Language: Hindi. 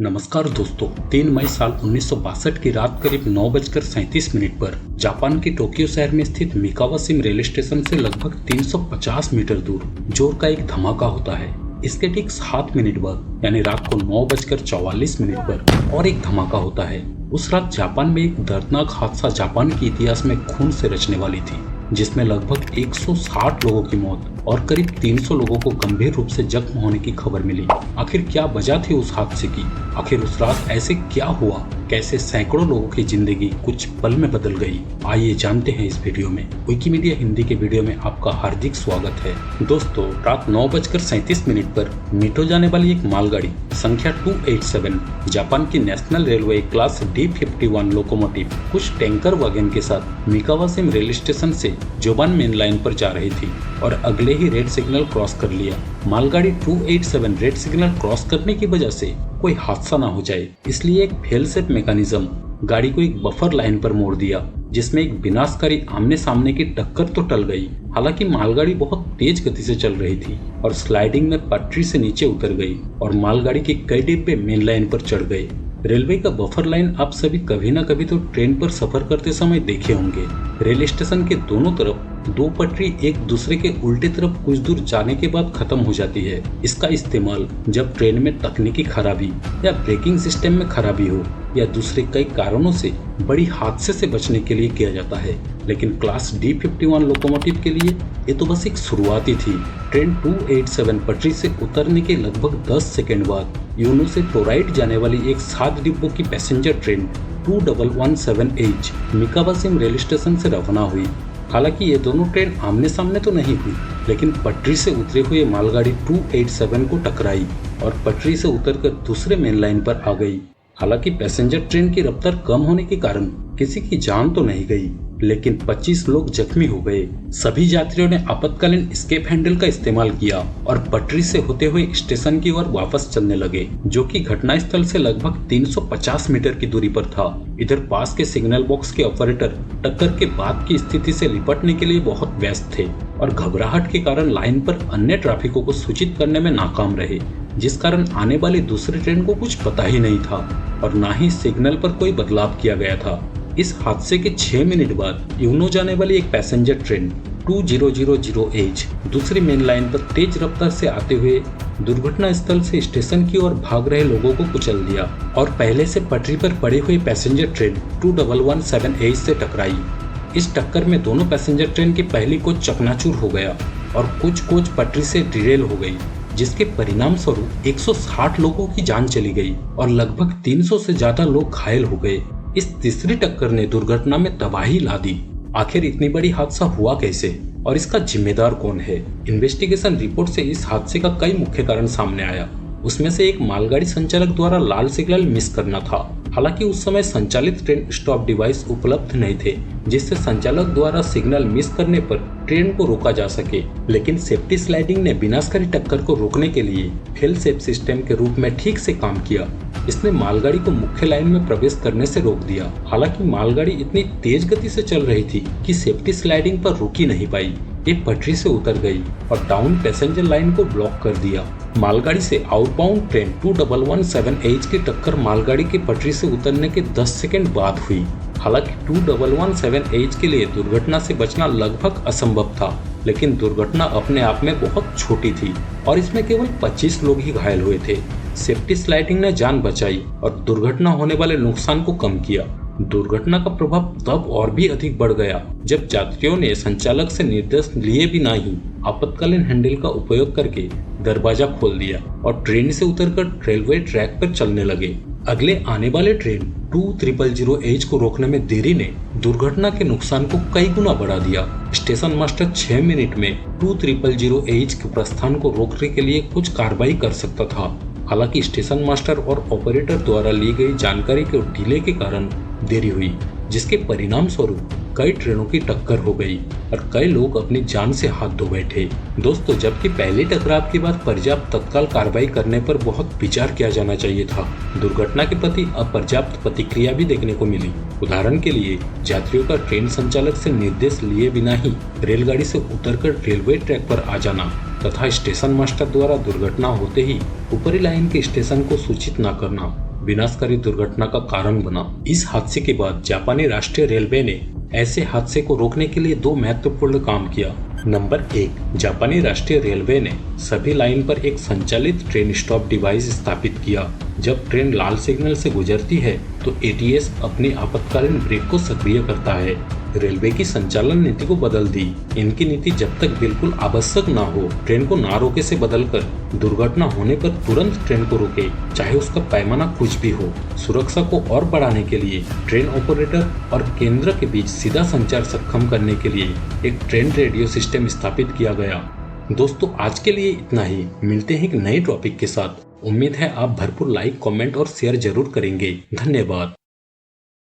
नमस्कार दोस्तों, 3 मई साल 1962 की रात करीब 9:37 पर जापान के टोक्यो शहर में स्थित मिकावाशिमा रेलवे स्टेशन से लगभग 350 मीटर दूर जोर का एक धमाका होता है। इसके ठीक 7 मिनट बाद यानी रात को 9:44 पर और एक धमाका होता है। उस रात जापान में एक दर्दनाक हादसा जापान के इतिहास में खून से रचने वाली थी, जिसमें लगभग 160 लोगों की मौत और करीब 300 लोगों को गंभीर रूप से जख्म होने की खबर मिली। आखिर क्या वजह थी उस हादसे की? आखिर उस रात ऐसे क्या हुआ? कैसे सैकड़ों लोगों की जिंदगी कुछ पल में बदल गई? आइए जानते हैं इस वीडियो में। विकिमीडिया हिंदी के वीडियो में आपका हार्दिक स्वागत है। दोस्तों, रात 9:37 पर मीटो जाने वाली एक मालगाड़ी संख्या 287 जापान की national railway class D51 locomotive कुछ टैंकर वैगन के साथ मिकावाशिमा रेलवे स्टेशन से जोबान मेन लाइन पर जा रही थी और अगले ही रेड सिग्नल क्रॉस कर लिया। मालगाड़ी 287 रेड सिग्नल क्रॉस करने की वजह से कोई हादसा ना हो जाए, इसलिए एक फेल सेफ मैकेनिज्म गाड़ी को एक बफर लाइन पर मोड़ दिया, जिसमें एक विनाशकारी आमने सामने की टक्कर तो टल गई। हालांकि मालगाड़ी बहुत तेज गति से चल रही थी और स्लाइडिंग में पटरी से नीचे उतर गई और मालगाड़ी के कई डिब्बे मेन लाइन पर चढ़ गए। रेलवे का बफर लाइन आप सभी कभी न कभी तो ट्रेन पर सफर करते समय देखे होंगे। रेल स्टेशन के दोनों तरफ दो पटरी एक दूसरे के उल्टे तरफ कुछ दूर जाने के बाद खत्म हो जाती है। इसका इस्तेमाल जब ट्रेन में तकनीकी खराबी या ब्रेकिंग सिस्टम में खराबी हो या दूसरे कई कारणों से बड़ी हादसे से बचने के लिए किया जाता है। लेकिन क्लास D51 लोकोमोटिव के लिए ये तो बस एक शुरुआती थी। ट्रेन 287 पटरी से उतरने के लगभग 10 सेकंड बाद यूनो से टोराइट जाने वाली एक 7 डिब्बों की passenger train 2117H Mikawashima railway station से रवाना हुई। हालांकि ये दोनों ट्रेन आमने सामने तो नहीं हुई, लेकिन पटरी से उतरे हुए मालगाड़ी 287 को टकराई और पटरी से उतरकर दूसरे मेन लाइन पर आ गई। हालांकि पैसेंजर ट्रेन की रफ्तार कम होने के कारण किसी की जान तो नहीं गई, लेकिन 25 लोग जख्मी हो गए। सभी यात्रियों ने आपातकालीन एस्केप हैंडल का इस्तेमाल किया और पटरी से होते हुए स्टेशन की ओर वापस चलने लगे, जो कि घटनास्थल से लगभग 350 मीटर की दूरी पर था। इधर पास के सिग्नल बॉक्स के ऑपरेटर टक्कर के बाद की स्थिति से निपटने के लिए बहुत व्यस्त थे और घबराहट के कारण लाइन पर अन्य ट्रैफिकों को सूचित करने में नाकाम रहे, जिस कारण आने वाली दूसरी ट्रेन को कुछ पता ही नहीं था और न ही सिग्नल पर कोई बदलाव किया गया था। इस हादसे के 6 मिनट बाद यूनो जाने वाली एक पैसेंजर ट्रेन 2000H दूसरी मेन लाइन पर तेज रफ्तार से आते हुए दुर्घटना स्थल से स्टेशन की ओर भाग रहे लोगों को कुचल दिया और पहले से पटरी पर पड़े हुए पैसेंजर ट्रेन 2117H से टकराई। इस टक्कर में दोनों पैसेंजर ट्रेन की पहली कोच चकनाचूर हो गया और कुछ कोच पटरी से डिरेल हो गई, जिसके परिणाम स्वरूप 160 लोगों की जान चली गई और लगभग 300 से ज्यादा लोग घायल हो गए। इस तीसरी टक्कर ने दुर्घटना में तबाही ला दी। आखिर इतनी बड़ी हादसा हुआ कैसे और इसका जिम्मेदार कौन है? इन्वेस्टिगेशन रिपोर्ट से इस हादसे का कई मुख्य कारण सामने आया। उसमें से एक मालगाड़ी संचालक द्वारा लाल सिग्नल मिस करना था। हालांकि उस समय संचालित ट्रेन स्टॉप डिवाइस उपलब्ध नहीं थे, जिससे संचालक द्वारा सिग्नल मिस करने पर ट्रेन को रोका जा सके। लेकिन सेफ्टी स्लाइडिंग ने विनाशकारी टक्कर को रोकने के लिए फेल सेफ सिस्टम के रूप में ठीक से काम किया। इसने मालगाड़ी को मुख्य लाइन में प्रवेश करने से रोक दिया। हालांकि मालगाड़ी इतनी तेज गति से चल रही थी कि सेफ्टी स्लाइडिंग पर रुक ही नहीं पाई। ये पटरी से उतर गई और डाउन पैसेंजर लाइन को ब्लॉक कर दिया। मालगाड़ी से आउटबाउंड ट्रेन 2117H की टक्कर मालगाड़ी की पटरी से उतरने के 10 सेकंड बाद हुई। हालांकि 2117H के लिए दुर्घटना से बचना लगभग असंभव था, लेकिन दुर्घटना अपने आप में बहुत छोटी थी और इसमें केवल 25 लोग ही घायल हुए थे। सेफ्टी स्लाइडिंग ने जान बचाई और दुर्घटना होने वाले नुकसान को कम किया। दुर्घटना का प्रभाव तब और भी अधिक बढ़ गया जब यात्रियों ने संचालक से निर्देश लिए बिना ही आपातकालीन हैंडल का उपयोग करके दरवाजा खोल दिया और ट्रेन से उतरकर रेलवे ट्रैक पर चलने लगे। अगले आने वाले ट्रेन 2000H को रोकने में देरी ने दुर्घटना के नुकसान को कई गुना बढ़ा दिया। स्टेशन मास्टर 6 मिनट में 2000H के प्रस्थान को रोकने के लिए कुछ कार्रवाई कर सकता था। हालांकि स्टेशन मास्टर और ऑपरेटर द्वारा ली गई जानकारी के डिले के कारण देरी हुई, जिसके परिणाम स्वरूप कई ट्रेनों की टक्कर हो गई और कई लोग अपनी जान से हाथ धो बैठे। दोस्तों, जबकि पहले टकराव के बाद पर्याप्त तत्काल कार्रवाई करने पर बहुत विचार किया जाना चाहिए था, दुर्घटना के प्रति अपर्याप्त प्रतिक्रिया भी देखने को मिली। उदाहरण के लिए, यात्रियों का ट्रेन संचालक से निर्देश लिए बिना ही रेलगाड़ी से उतरकर रेलवे ट्रैक पर आ जाना तथा स्टेशन मास्टर द्वारा दुर्घटना होते ही ऊपरी लाइन के स्टेशन को सूचित न करना। विनाशकारी दुर्घटना का कारण बना। इस हादसे के बाद जापानी राष्ट्रीय रेलवे ने ऐसे हादसे को रोकने के लिए 2 महत्वपूर्ण काम किया। नंबर 1, जापानी राष्ट्रीय रेलवे ने सभी लाइन पर एक संचालित ट्रेन स्टॉप डिवाइस स्थापित किया। जब ट्रेन लाल सिग्नल से गुजरती है तो एटीएस अपनी आपातकालीन ब्रेक को सक्रिय करता है। रेलवे की संचालन नीति को बदल दी। इनकी नीति जब तक बिल्कुल आवश्यक ना हो ट्रेन को ना रोके से बदलकर दुर्घटना होने पर तुरंत ट्रेन को रोके, चाहे उसका पैमाना कुछ भी हो। सुरक्षा को और बढ़ाने के लिए ट्रेन ऑपरेटर और केंद्र के बीच सीधा संचार सक्षम करने के लिए एक ट्रेन रेडियो सिस्टम स्थापित किया गया। दोस्तों, आज के लिए इतना ही। मिलते हैं एक नए टॉपिक के साथ। उम्मीद है आप भरपूर लाइक, कमेंट और शेयर जरूर करेंगे। धन्यवाद।